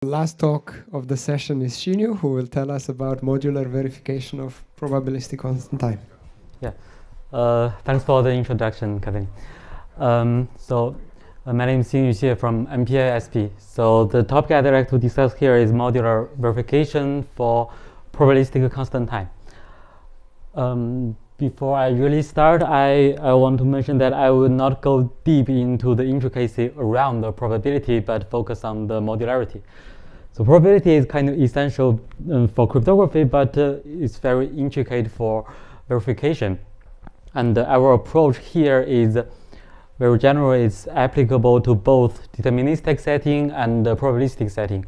Last talk of the session is Xingyu, who will tell us about modular verification of probabilistic constant time. Yeah, thanks for the introduction, Kevin. My name is Xingyu Xie from MPI-SP. So the topic I'd like to discuss here is modular verification for probabilistic constant time. Before I really start, I want to mention that I will not go deep into the intricacy around the probability, but focus on the modularity. So probability is kind of essential for cryptography, but it's very intricate for verification. And our approach here is very general. It's applicable to both deterministic setting and probabilistic setting.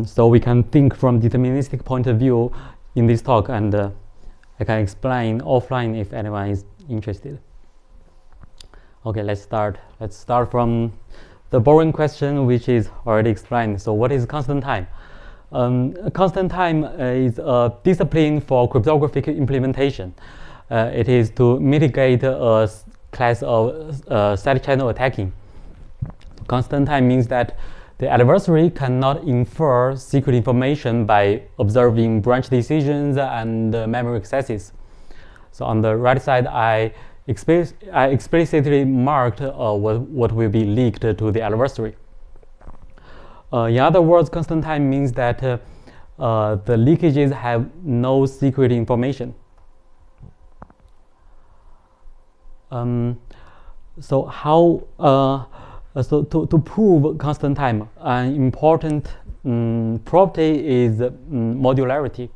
So we can think from deterministic point of view in this talk, and I can explain offline if anyone is interested. Okay, let's start. Let's start from the boring question, which is already explained. So what is constant time? Constant time is a discipline for cryptographic implementation. It is to mitigate a class of side channel attacking. Constant time means that the adversary cannot infer secret information by observing branch decisions and memory accesses. So on the right side, I explicitly marked what will be leaked to the adversary. In other words, constant time means that the leakages have no secret information. So to prove constant time, an important property is modularity.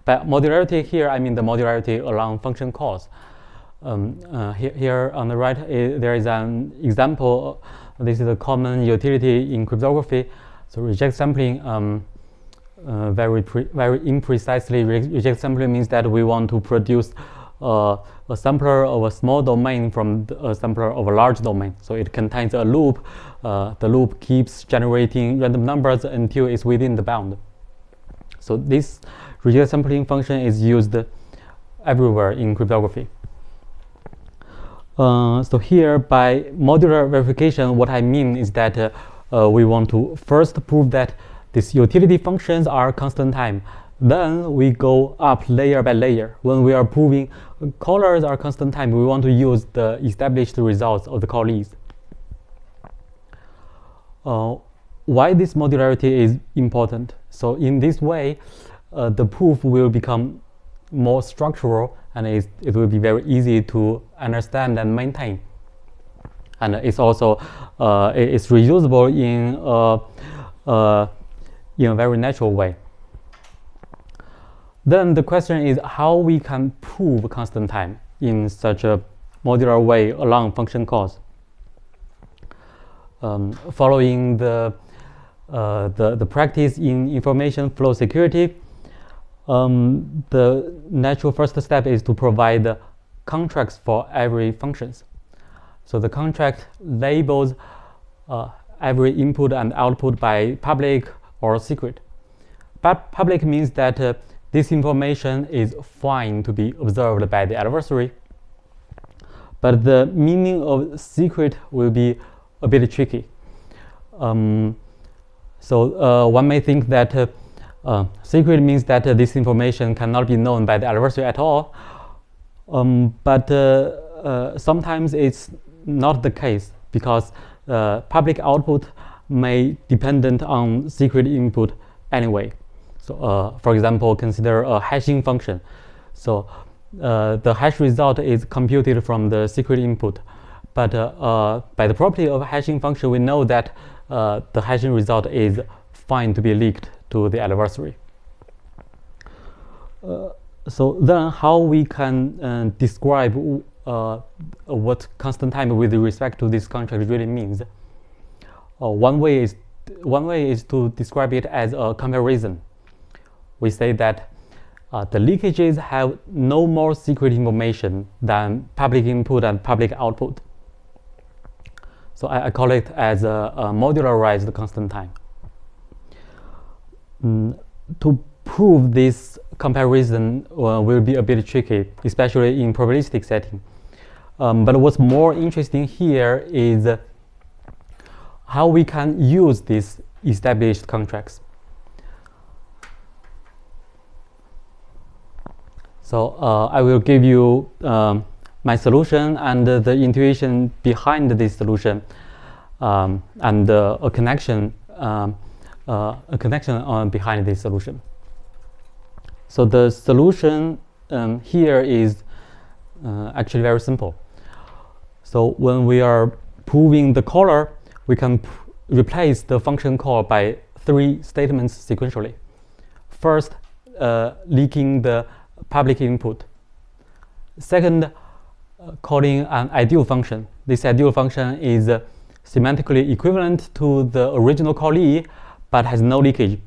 By modularity here, I mean the modularity along function calls. Here on the right, there is an example. This is a common utility in cryptography. So reject sampling, very imprecisely, reject sampling means that we want to produce a sampler of a small domain from a sampler of a large domain. So it contains a loop. The loop keeps generating random numbers until it's within the bound. So this reject sampling function is used everywhere in cryptography. So here, by modular verification, what I mean is that we want to first prove that these utility functions are constant time. Then we go up layer by layer. When we are proving callers are constant time, we want to use the established results of the callees. Why this modularity is important? So in this way, the proof will become more structural, and it will be very easy to understand and maintain. And it's also it's reusable in a very natural way. Then the question is how we can prove constant time in such a modular way along function calls. Following the practice in information flow security, the natural first step is to provide contracts for every functions. So the contract labels every input and output by public or secret. Public means that this information is fine to be observed by the adversary, but the meaning of secret will be a bit tricky. One may think that secret means that this information cannot be known by the adversary at all, but sometimes it's not the case, because public output may dependent on secret input anyway. So for example, consider a hashing function. So the hash result is computed from the secret input, but by the property of a hashing function, we know that the hashing result is fine to be leaked to the adversary. So then how we can describe what constant time with respect to this contract really means? One way is to describe it as a comparison. We say that the leakages have no more secret information than public input and public output. So I call it as a modularized constant time. To prove this comparison will be a bit tricky, especially in probabilistic setting. But what's more interesting here is how we can use this established contracts. So I will give you my solution and the intuition behind this solution, and a connection behind this solution. So the solution here is actually very simple. So when we are proving the caller, we can replace the function call by 3 statements sequentially. First, leaking the public input. Second, calling an ideal function. This ideal function is semantically equivalent to the original callee, but has no leakage.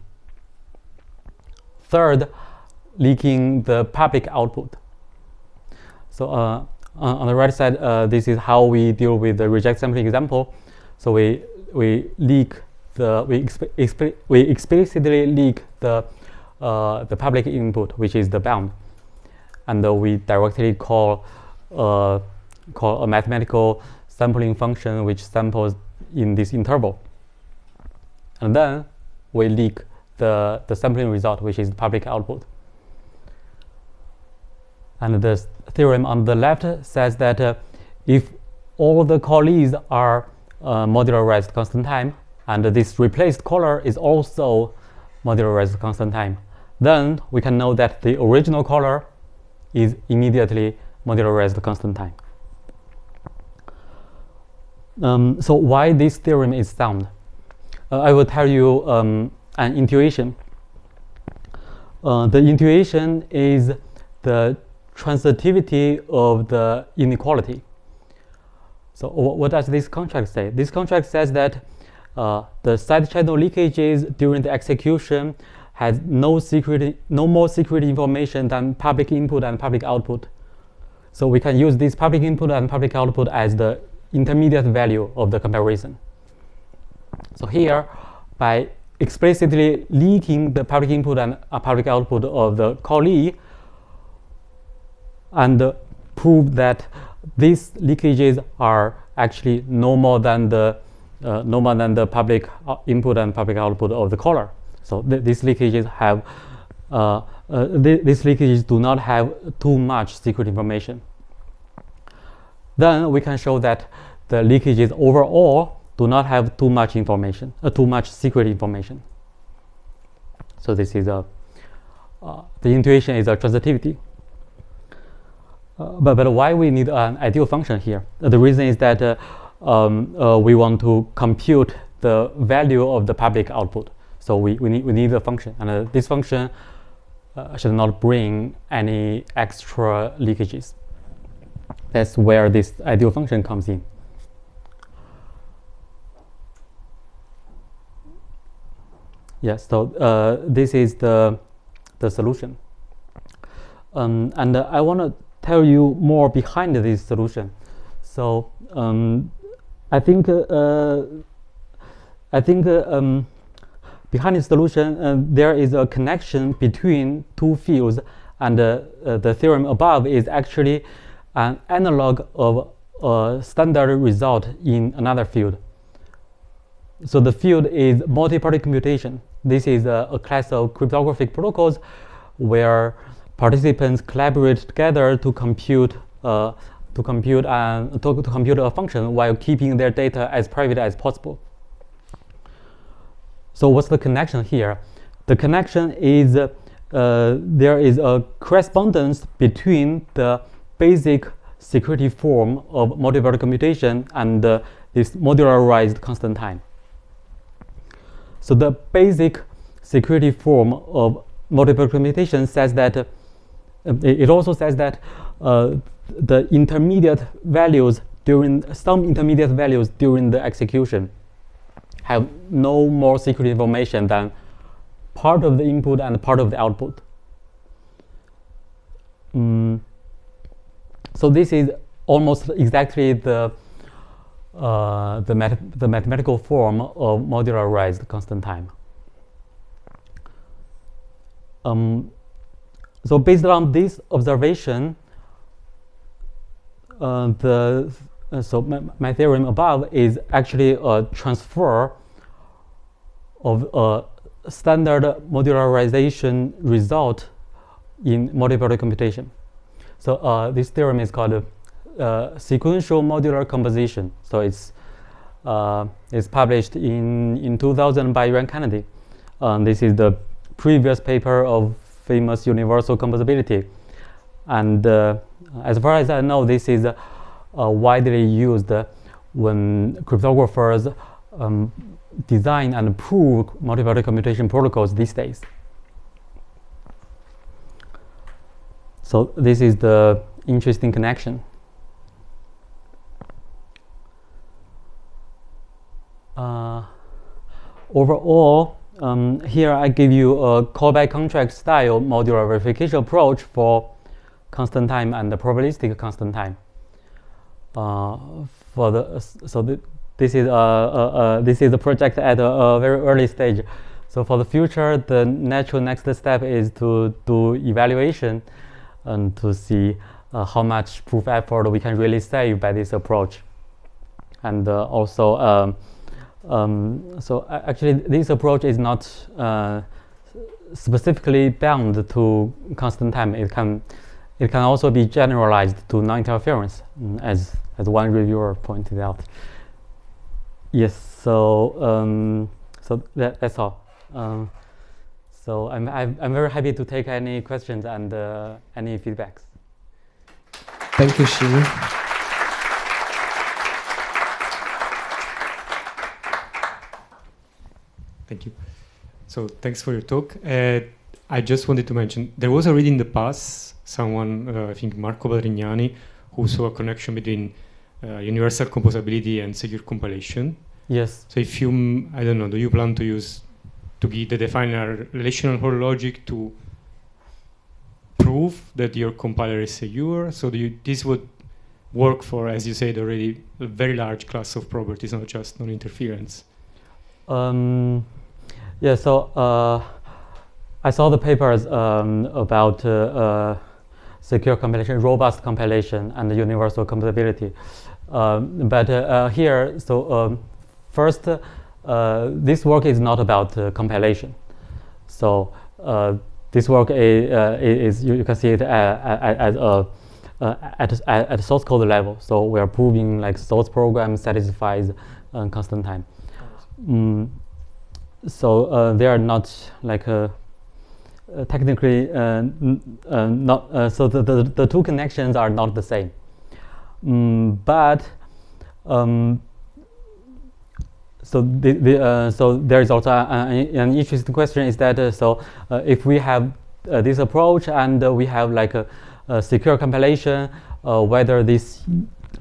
Third, leaking the public output. So on the right side, this is how we deal with the reject sampling example. So we explicitly leak the public input, which is the bound, and we directly call a mathematical sampling function which samples in this interval, and then we leak the sampling result, which is the public output. And the theorem on the left says that if all the callees are modularized constant time, and this replaced caller is also modularized constant time, then we can know that the original caller is immediately modularized constant time. So why this theorem is sound? I will tell you an intuition. The intuition is the transitivity of the inequality. So what does this contract say? This contract says that the side channel leakages during the execution has no more secret information than public input and public output. So we can use this public input and public output as the intermediate value of the comparison. So here, by explicitly leaking the public input and public output of the callee, and prove that these leakages are actually no more than the public input and public output of the caller. So these leakages have these leakages do not have too much secret information. Then we can show that the leakages overall do not have too much information, too much secret information. So this is the intuition is a transitivity. But why we need an ideal function here? The reason is that we want to compute the value of the public output. So we need a function, and this function should not bring any extra leakages. That's where this ideal function comes in. Yes, so this is the solution. And I want to tell you more behind this solution. So I think behind the solution there is a connection between two fields, and the theorem above is actually an analog of a standard result in another field. So the field is multiparty computation. This is a class of cryptographic protocols where participants collaborate together to compute a function while keeping their data as private as possible. So what's the connection here? The connection is there is a correspondence between the basic security form of multiparty computation and this modularized constant time. So the basic security form of multiparty computation says that it also says that the intermediate values during the execution have no more secret information than part of the input and part of the output. So this is almost exactly the mathematical form of modularized constant time. So based on this observation, my theorem above is actually a transfer of standard modularization result in multiparty computation. So this theorem is called sequential modular composition. So it's published in 2000 by Canetti. This is the previous paper of famous universal composability, and as far as I know, this is widely used when cryptographers design and prove multiparty computation protocols these days. So this is the interesting connection. Overall, here I give you a callback contract style modular verification approach for constant time and the probabilistic constant time. This is a project at a very early stage. So for the future, the natural next step is to do evaluation and to see how much proof effort we can really save by this approach. And actually, this approach is not specifically bound to constant time. It can also be generalized to non-interference, as one reviewer pointed out. Yes. So that's all. So I'm very happy to take any questions and any feedbacks. Thank you, Xingyu. Thank you. So thanks for your talk. I just wanted to mention, there was already in the past someone, I think Marco Badrignani, who saw a connection between universal composability and secure compilation. Yes. So if you, I don't know, do you plan to define a relational Hall logic to prove that your compiler is secure? So this would work for, as you said already, a very large class of properties, not just non-interference. Yeah, so I saw the papers about secure compilation, robust compilation, and universal compatibility. But here, so first, this work is not about compilation. So this work is you can see it at source code level. So we are proving like source program satisfies constant time. So they are not like technically not. So the two connections are not the same. So there is also an interesting question is that if we have this approach and we have like a secure compilation, whether these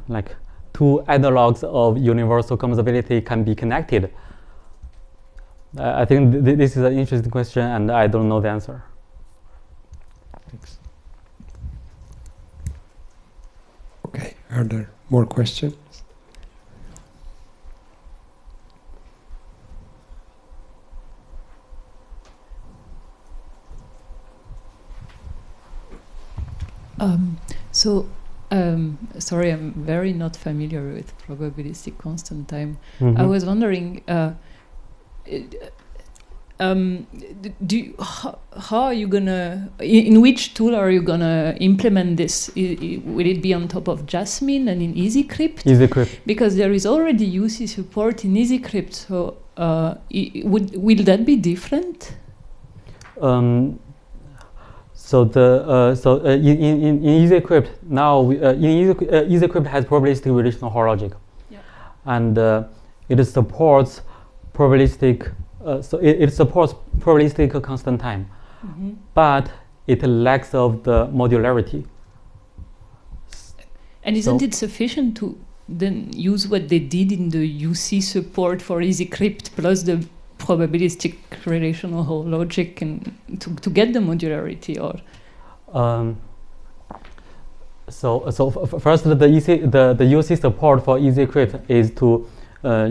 like two analogs of universal composability can be connected. I think this is an interesting question, and I don't know the answer. Thanks. Okay, are there more questions? Sorry, I'm very not familiar with probabilistic constant time. Mm-hmm. I was wondering, how are you gonna, in which tool are you gonna implement this? Will it be on top of Jasmine and in EasyCrypt? EasyCrypt. Because there is already UC support in EasyCrypt, so will that be different? So in EasyCrypt now EasyCrypt has probabilistic relational Hall logic, yeah. And it supports probabilistic. So it supports probabilistic constant time, Mm-hmm. but it lacks of the modularity. And isn't it sufficient to then use what they did in the UC support for EasyCrypt plus the probabilistic relational Hall logic and to get the modularity? Or first, the UC support for EasyCrypt is to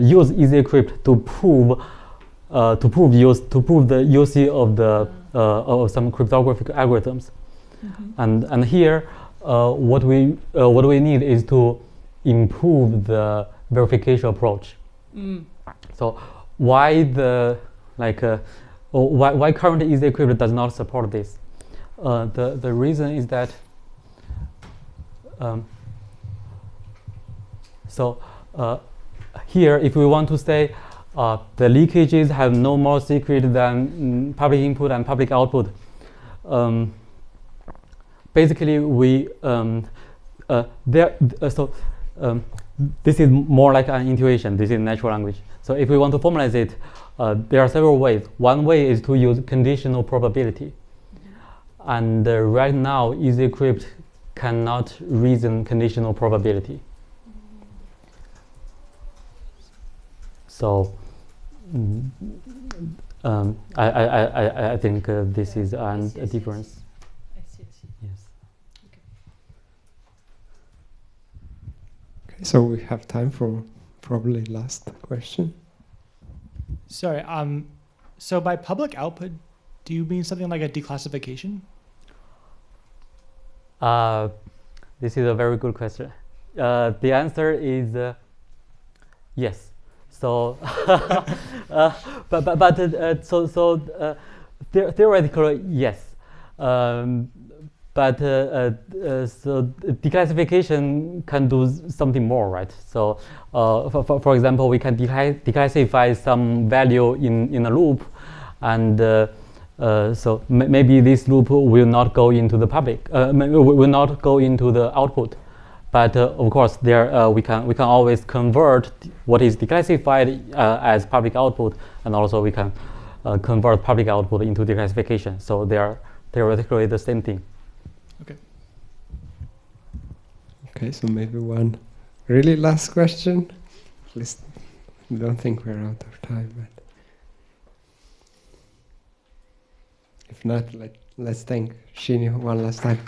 use EasyCrypt to prove the UC of the of some cryptographic algorithms. Mm-hmm. And here what we need is to improve the verification approach. Mm. So why the Like, why current easy encrypt does not support this? The reason is that here, if we want to say the leakages have no more secret than public input and public output, basically we this is more like an intuition. This is natural language. So if we want to formalize it, there are several ways. One way is to use conditional probability. And right now, EasyCrypt cannot reason conditional probability. So I think this is a difference. Yes. Okay, so we have time for probably last question. Sorry. So by public output, do you mean something like a declassification? This is a very good question. The answer is yes. So, theoretically, yes. So declassification can do something more, right? So, for example, we can declassify some value in a loop, and so maybe this loop will not go into the public, will not go into the output. But of course, there we can always convert what is declassified as public output, and also we can convert public output into declassification. So they are theoretically the same thing. Okay. Okay, so maybe one really last question. At least I don't think we're out of time. But if not, let's thank Xingyu one last time.